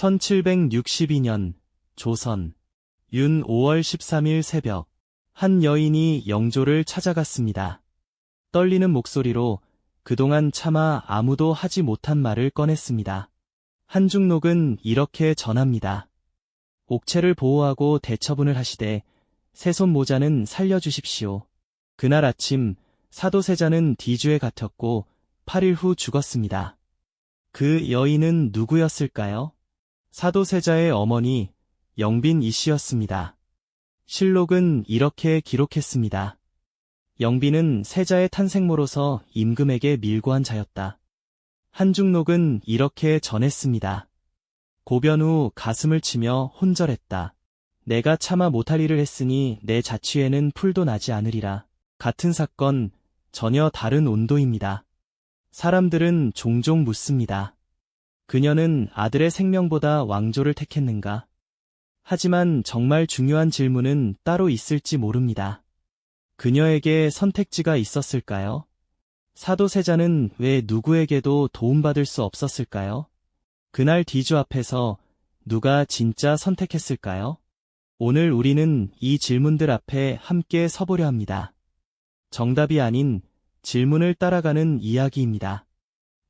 1762년 조선 윤 5월 13일 새벽 한 여인이 영조를 찾아갔습니다. 떨리는 목소리로 그동안 차마 아무도 하지 못한 말을 꺼냈습니다. 한중록은 이렇게 전합니다. 옥체를 보호하고 대처분을 하시되 새손 모자는 살려주십시오. 그날 아침 사도세자는 뒤주에 갇혔고 8일 후 죽었습니다. 그 여인은 누구였을까요? 사도세자의 어머니 영빈 이씨였습니다. 실록은 이렇게 기록했습니다. 영빈은 세자의 탄생모로서 임금에게 밀고한 자였다. 한중록은 이렇게 전했습니다. 고변 후 가슴을 치며 혼절했다. 내가 차마 못할 일을 했으니 내 자취에는 풀도 나지 않으리라. 같은 사건, 전혀 다른 온도입니다. 사람들은 종종 묻습니다. 그녀는 아들의 생명보다 왕조를 택했는가? 하지만 정말 중요한 질문은 따로 있을지 모릅니다. 그녀에게 선택지가 있었을까요? 사도세자는 왜 누구에게도 도움받을 수 없었을까요? 그날 뒤주 앞에서 누가 진짜 선택했을까요? 오늘 우리는 이 질문들 앞에 함께 서보려 합니다. 정답이 아닌 질문을 따라가는 이야기입니다.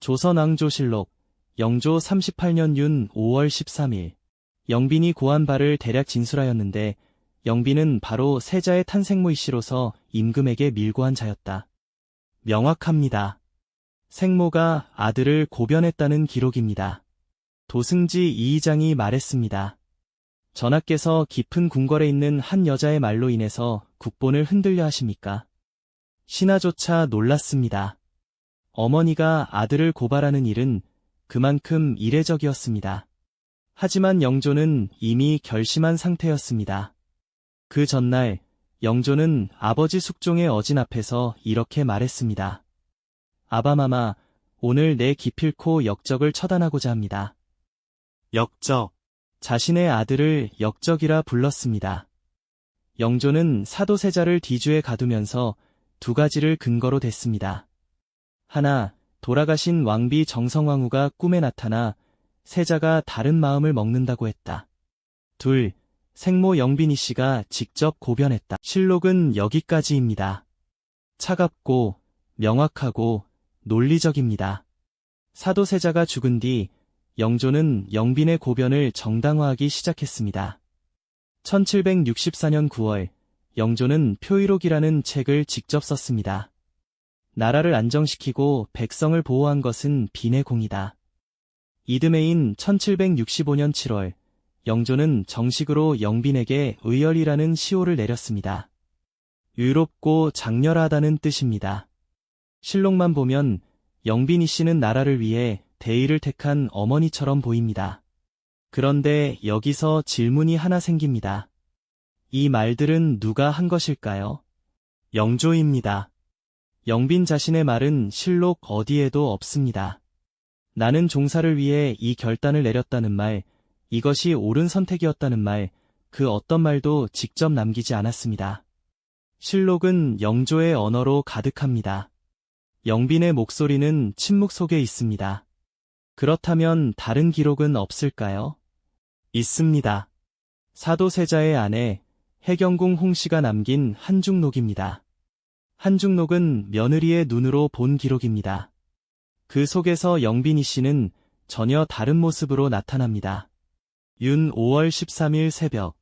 조선왕조실록 영조 38년 윤 5월 13일 영빈이 고한 바를 대략 진술하였는데 영빈은 바로 세자의 탄생모이씨로서 임금에게 밀고한 자였다. 명확합니다. 생모가 아들을 고변했다는 기록입니다. 도승지 이의장이 말했습니다. 전하께서 깊은 궁궐에 있는 한 여자의 말로 인해서 국본을 흔들려 하십니까? 신하조차 놀랐습니다. 어머니가 아들을 고발하는 일은 그만큼 이례적이었습니다. 하지만 영조는 이미 결심한 상태였습니다. 그 전날 영조는 아버지 숙종의 어진 앞에서 이렇게 말했습니다. 아바마마, 오늘 내 기필코 역적을 처단하고자 합니다. 역적. 자신의 아들을 역적이라 불렀습니다. 영조는 사도세자를 뒤주에 가두면서 두 가지를 근거로 댔습니다. 하나, 돌아가신 왕비 정성왕후가 꿈에 나타나 세자가 다른 마음을 먹는다고 했다. 둘, 생모 영빈이 씨가 직접 고변했다. 실록은 여기까지입니다. 차갑고 명확하고 논리적입니다. 사도세자가 죽은 뒤 영조는 영빈의 고변을 정당화하기 시작했습니다. 1764년 9월 영조는 표의록이라는 책을 직접 썼습니다. 나라를 안정시키고 백성을 보호한 것은 빈의 공이다. 이듬해인 1765년 7월 영조는 정식으로 영빈에게 의열이라는 시호를 내렸습니다. 유롭고 장렬하다는 뜻입니다. 실록만 보면 영빈이 씨는 나라를 위해 대의를 택한 어머니처럼 보입니다. 그런데 여기서 질문이 하나 생깁니다. 이 말들은 누가 한 것일까요? 영조입니다. 영빈 자신의 말은 실록 어디에도 없습니다. 나는 종사를 위해 이 결단을 내렸다는 말, 이것이 옳은 선택이었다는 말, 그 어떤 말도 직접 남기지 않았습니다. 실록은 영조의 언어로 가득합니다. 영빈의 목소리는 침묵 속에 있습니다. 그렇다면 다른 기록은 없을까요? 있습니다. 사도세자의 아내 해경궁 홍씨가 남긴 한중록입니다. 한중록은 며느리의 눈으로 본 기록입니다. 그 속에서 영빈이 씨는 전혀 다른 모습으로 나타납니다. 윤 5월 13일 새벽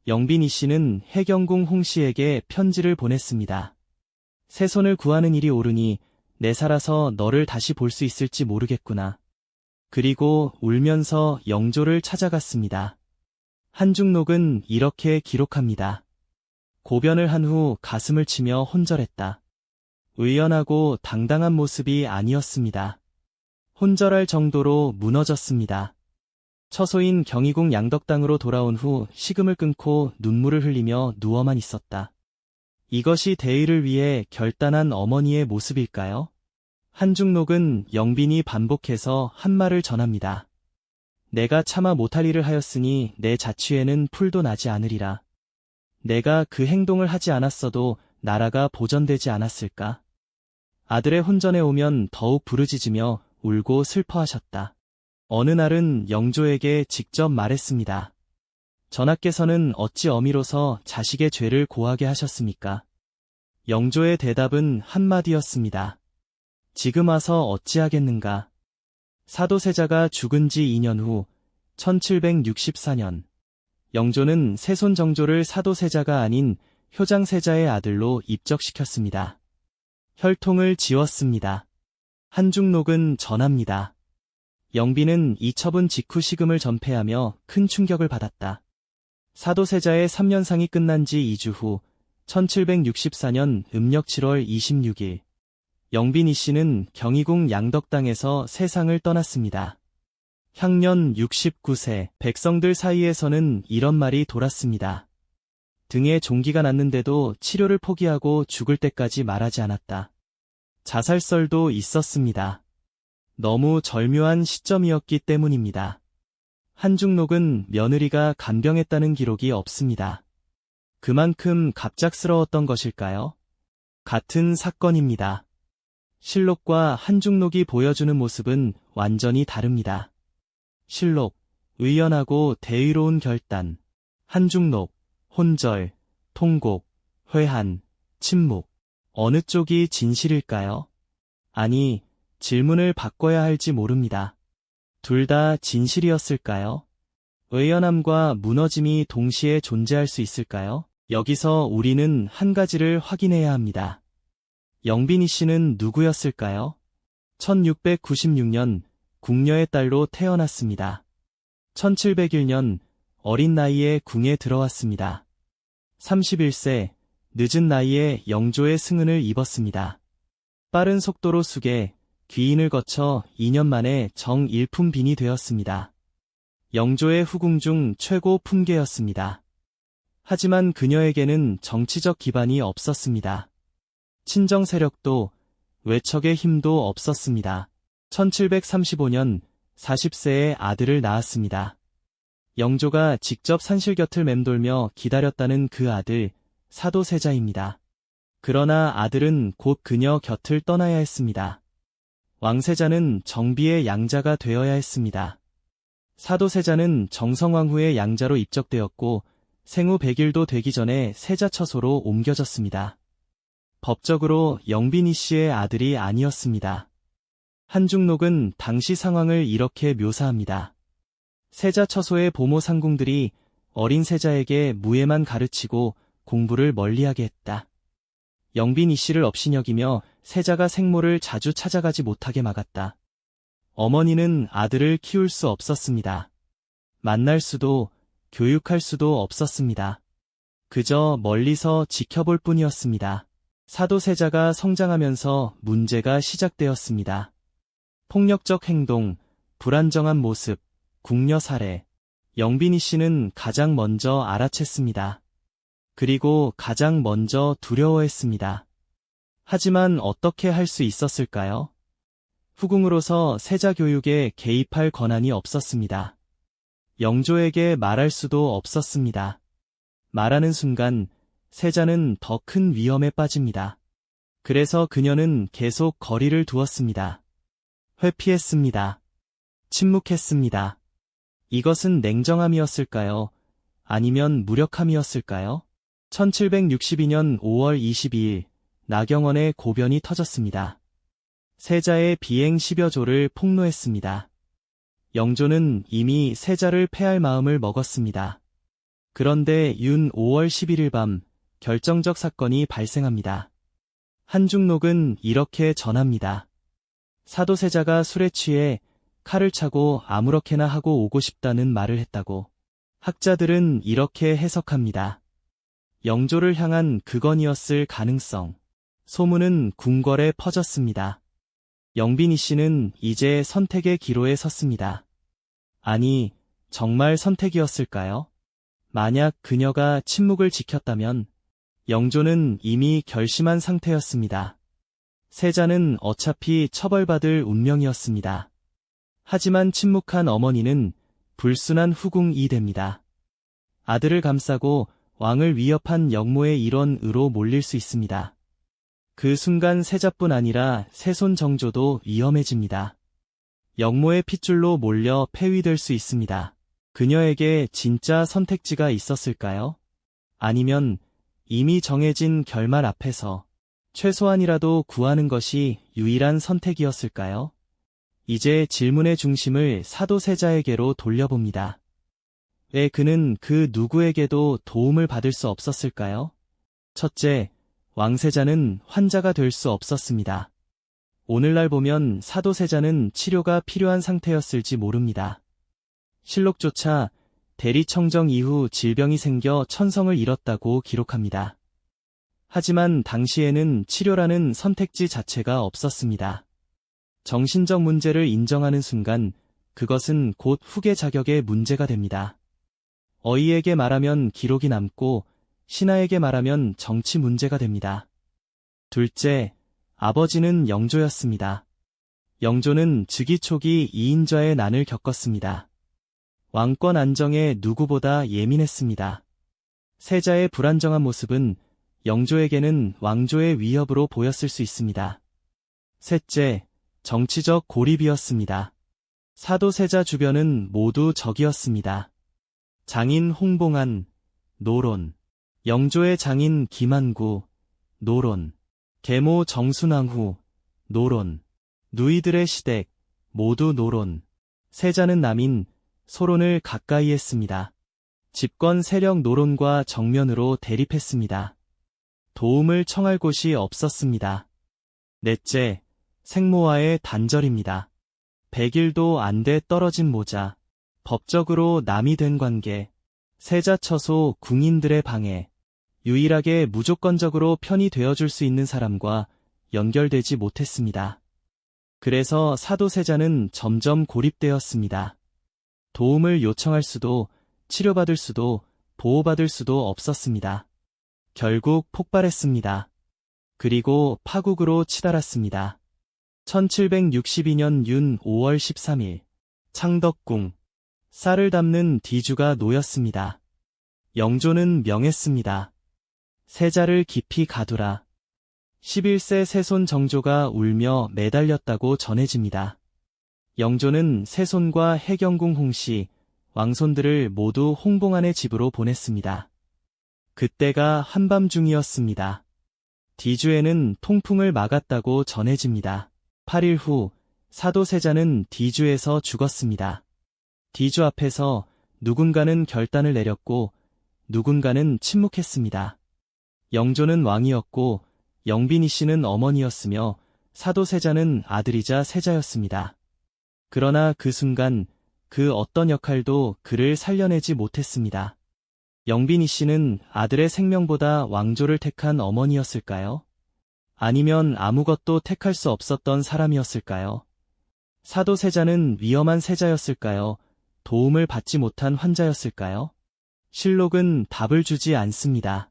영빈이 씨는 해경궁 홍씨에게 편지를 보냈습니다. 새손을 구하는 일이 오르니 내 살아서 너를 다시 볼 수 있을지 모르겠구나. 그리고 울면서 영조를 찾아갔습니다. 한중록은 이렇게 기록합니다. 고변을 한 후 가슴을 치며 혼절했다. 의연하고 당당한 모습이 아니었습니다. 혼절할 정도로 무너졌습니다. 처소인 경희궁 양덕당으로 돌아온 후 식음을 끊고 눈물을 흘리며 누워만 있었다. 이것이 대의를 위해 결단한 어머니의 모습일까요? 한중록은 영빈이 반복해서 한 말을 전합니다. 내가 차마 못할 일을 하였으니 내 자취에는 풀도 나지 않으리라. 내가 그 행동을 하지 않았어도 나라가 보전되지 않았을까? 아들의 혼전에 오면 더욱 부르짖으며 울고 슬퍼하셨다. 어느 날은 영조에게 직접 말했습니다. 전하께서는 어찌 어미로서 자식의 죄를 고하게 하셨습니까? 영조의 대답은 한마디였습니다. 지금 와서 어찌하겠는가? 사도세자가 죽은 지 2년 후 1764년 영조는 세손 정조를 사도세자가 아닌 효장세자의 아들로 입적시켰습니다. 혈통을 지웠습니다. 한중록은 전합니다. 영비는 이 처분 직후 시금을 전폐하며 큰 충격을 받았다. 사도세자의 3년상이 끝난 지 2주 후 1764년 음력 7월 26일 영빈 이씨는 경희궁 양덕당에서 세상을 떠났습니다. 향년 69세, 백성들 사이에서는 이런 말이 돌았습니다. 등에 종기가 났는데도 치료를 포기하고 죽을 때까지 말하지 않았다. 자살설도 있었습니다. 너무 절묘한 시점이었기 때문입니다. 한중록은 며느리가 간병했다는 기록이 없습니다. 그만큼 갑작스러웠던 것일까요? 같은 사건입니다. 실록과 한중록이 보여주는 모습은 완전히 다릅니다. 실록, 의연하고 대의로운 결단. 한중록, 혼절, 통곡, 회한, 침묵. 어느 쪽이 진실일까요? 아니, 질문을 바꿔야 할지 모릅니다. 둘 다 진실이었을까요? 의연함과 무너짐이 동시에 존재할 수 있을까요? 여기서 우리는 한 가지를 확인해야 합니다. 영빈이 씨는 누구였을까요? 1696년 궁녀의 딸로 태어났습니다. 1701년 어린 나이에 궁에 들어왔습니다. 31세 늦은 나이에 영조의 승은을 입었습니다. 빠른 속도로 숙에 귀인을 거쳐 2년 만에 정일품빈이 되었습니다. 영조의 후궁 중 최고 품계였습니다. 하지만 그녀에게는 정치적 기반이 없었습니다. 친정 세력도 외척의 힘도 없었습니다. 1735년 40세에 아들을 낳았습니다. 영조가 직접 산실 곁을 맴돌며 기다렸다는 그 아들, 사도세자입니다. 그러나 아들은 곧 그녀 곁을 떠나야 했습니다. 왕세자는 정비의 양자가 되어야 했습니다. 사도세자는 정성왕후의 양자로 입적되었고 생후 100일도 되기 전에 세자처소로 옮겨졌습니다. 법적으로 영빈이 씨의 아들이 아니었습니다. 한중록은 당시 상황을 이렇게 묘사합니다. 세자처소의 보모 상궁들이 어린 세자에게 무예만 가르치고 공부를 멀리하게 했다. 영빈이 씨를 업신여기며 세자가 생모를 자주 찾아가지 못하게 막았다. 어머니는 아들을 키울 수 없었습니다. 만날 수도 교육할 수도 없었습니다. 그저 멀리서 지켜볼 뿐이었습니다. 사도세자가 성장하면서 문제가 시작되었습니다. 폭력적 행동, 불안정한 모습, 궁녀 살해. 영빈이 씨는 가장 먼저 알아챘습니다. 그리고 가장 먼저 두려워했습니다. 하지만 어떻게 할 수 있었을까요? 후궁으로서 세자 교육에 개입할 권한이 없었습니다. 영조에게 말할 수도 없었습니다. 말하는 순간 세자는 더 큰 위험에 빠집니다. 그래서 그녀는 계속 거리를 두었습니다. 회피했습니다. 침묵했습니다. 이것은 냉정함이었을까요? 아니면 무력함이었을까요? 1762년 5월 22일 나경원의 고변이 터졌습니다. 세자의 비행 10여 조를 폭로했습니다. 영조는 이미 세자를 패할 마음을 먹었습니다. 그런데 윤 5월 11일 밤 결정적 사건이 발생합니다. 한중록은 이렇게 전합니다. 사도세자가 술에 취해 칼을 차고 아무렇게나 하고 오고 싶다는 말을 했다고. 학자들은 이렇게 해석합니다. 영조를 향한 극언이었을 가능성. 소문은 궁궐에 퍼졌습니다. 영빈이 씨는 이제 선택의 기로에 섰습니다. 아니, 정말 선택이었을까요? 만약 그녀가 침묵을 지켰다면 영조는 이미 결심한 상태였습니다. 세자는 어차피 처벌받을 운명이었습니다. 하지만 침묵한 어머니는 불순한 후궁이 됩니다. 아들을 감싸고 왕을 위협한 영모의 일원으로 몰릴 수 있습니다. 그 순간 세자뿐 아니라 세손 정조도 위험해집니다. 영모의 핏줄로 몰려 폐위될 수 있습니다. 그녀에게 진짜 선택지가 있었을까요? 아니면 이미 정해진 결말 앞에서 최소한이라도 구하는 것이 유일한 선택이었을까요? 이제 질문의 중심을 사도세자에게로 돌려봅니다. 왜 그는 그 누구에게도 도움을 받을 수 없었을까요? 첫째, 왕세자는 환자가 될 수 없었습니다. 오늘날 보면 사도세자는 치료가 필요한 상태였을지 모릅니다. 실록조차 대리청정 이후 질병이 생겨 천성을 잃었다고 기록합니다. 하지만 당시에는 치료라는 선택지 자체가 없었습니다. 정신적 문제를 인정하는 순간 그것은 곧 후계 자격의 문제가 됩니다. 어이에게 말하면 기록이 남고 신하에게 말하면 정치 문제가 됩니다. 둘째, 아버지는 영조였습니다. 영조는 즉위초기 이인좌의 난을 겪었습니다. 왕권 안정에 누구보다 예민했습니다. 세자의 불안정한 모습은 영조에게는 왕조의 위협으로 보였을 수 있습니다. 셋째, 정치적 고립이었습니다. 사도세자 주변은 모두 적이었습니다. 장인 홍봉안, 노론, 영조의 장인 김한구, 노론, 계모 정순왕후, 노론, 누이들의 시댁, 모두 노론, 세자는 남인, 소론을 가까이 했습니다. 집권 세력 노론과 정면으로 대립했습니다. 도움을 청할 곳이 없었습니다. 넷째, 생모와의 단절입니다. 100일도 안 돼 떨어진 모자, 법적으로 남이 된 관계, 세자 처소 궁인들의 방해, 유일하게 무조건적으로 편이 되어줄 수 있는 사람과 연결되지 못했습니다. 그래서 사도세자는 점점 고립되었습니다. 도움을 요청할 수도, 치료받을 수도, 보호받을 수도 없었습니다. 결국 폭발했습니다. 그리고 파국으로 치달았습니다. 1762년 윤 5월 13일, 창덕궁, 쌀을 담는 뒤주가 놓였습니다. 영조는 명했습니다. 세자를 깊이 가두라. 11세 세손 정조가 울며 매달렸다고 전해집니다. 영조는 세손과 해경궁 홍씨, 왕손들을 모두 홍봉안의 집으로 보냈습니다. 그때가 한밤중이었습니다. 뒤주에는 통풍을 막았다고 전해집니다. 8일 후 사도세자는 뒤주에서 죽었습니다. 뒤주 앞에서 누군가는 결단을 내렸고 누군가는 침묵했습니다. 영조는 왕이었고 영빈이 씨는 어머니였으며 사도세자는 아들이자 세자였습니다. 그러나 그 순간 그 어떤 역할도 그를 살려내지 못했습니다. 영빈이 씨는 아들의 생명보다 왕조를 택한 어머니였을까요? 아니면 아무것도 택할 수 없었던 사람이었을까요? 사도세자는 위험한 세자였을까요? 도움을 받지 못한 환자였을까요? 실록은 답을 주지 않습니다.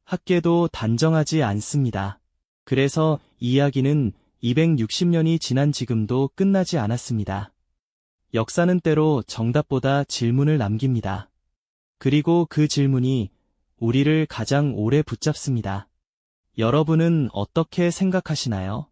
학계도 단정하지 않습니다. 그래서 이야기는 260년이 지난 지금도 끝나지 않았습니다. 역사는 때로 정답보다 질문을 남깁니다. 그리고 그 질문이 우리를 가장 오래 붙잡습니다. 여러분은 어떻게 생각하시나요?